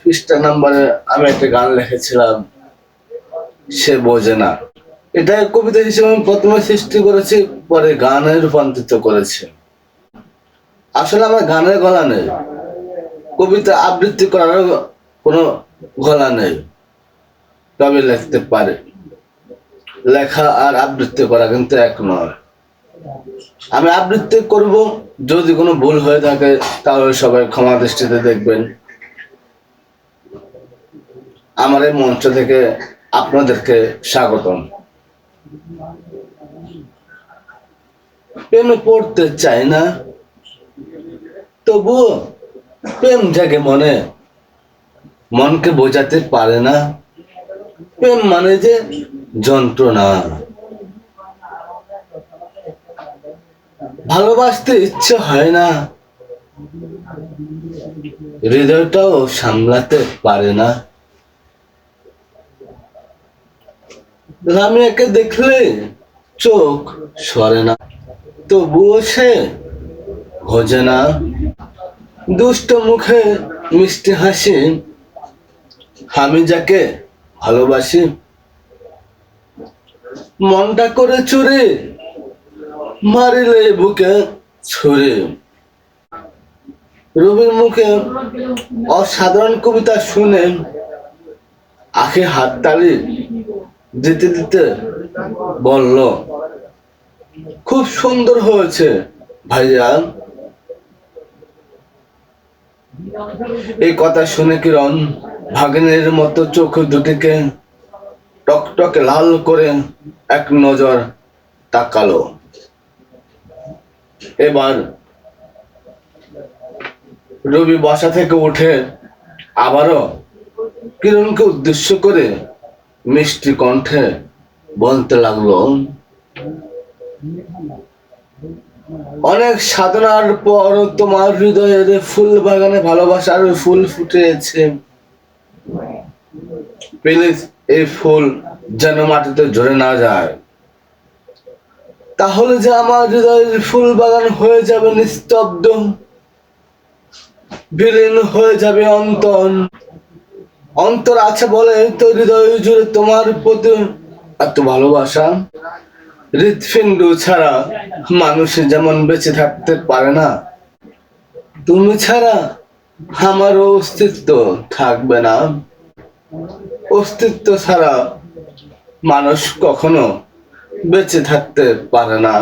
পৃষ্ঠা নাম্বারে আমি একটা গান লিখেছিলাম, সে বোঝে না। এটা কবিতা হিসেবে আমি প্রথমে সৃষ্টি করেছি, পরে গানে রূপান্তরিত করেছি। আসলে আমার গানের গলা নেই, কবিতা আবৃত্তি করার কোনো গলা নেই, তবে লিখতে পারে। লেখা আর আবৃত্তি করা কিন্তু এক নয়। আমি আবৃত্তি করব, যদি কোনো ভুল হয়ে থাকে তাহলে সবাই ক্ষমা দৃষ্টিতে দেখবেন। আমার এই মঞ্চ থেকে আপনাদেরকে স্বাগতম। প্রেমে পড়তে চাই না, তবুও প্রেম জাগে মনে, মনকে বোঝাতে পারে না। প্রেম মানে যে যন্ত্রণা, ভালোবাসতে ইচ্ছে হয় না, হৃদয়টাও সামলাতে পারে না। লামিয়াকে দেখলে চোখ সরে না, তবুও সে ভোজে না। দুষ্ট মুখে মিষ্টি হাসি, আমি যাকে ভালোবাসি। মনটা করে চুরি, মারিলে বুকে ছুরি। রবির মুখে অসাধারণ কবিতা শুনে আখে হাততালি দিতে দিতে বলল, খুব সুন্দর হয়েছে ভাইয়া। এই কথা শুনে কিরণ ভাগ্নের মতো চোখ দুটিকে টকটকে লাল করে এক নজর তাকালো। এবার রবি বাসা থেকে উঠে আবারও কিরণকে উদ্দেশ্য করে মিষ্টি কণ্ঠে বলতে লাগলো, অনেক সাধনার পর তোমার হৃদয়ের ফুল বাগানে ভালোবাসার ফুল ফুটেছে। প্লিজ এই ফুল যেন মাটিতে ঝরে না যায়, তাহলে যে আমার হৃদয়ের ফুল বাগান হয়ে যাবে নিস্তব্ধ, বিলীন হয়ে যাবে অন্তর। অন্তর আছে বলে তো হৃদয় জুড়ে তোমার প্রতি এত ভালোবাসা। হৃৎপিণ্ড ছাড়া মানুষ যেমন বেঁচে থাকতে পারে না, তুমি ছাড়া আমার অস্তিত্ব থাকবে না। অস্তিত্ব ছাড়া মানুষ কখনো বেঁচে থাকতে পারে না।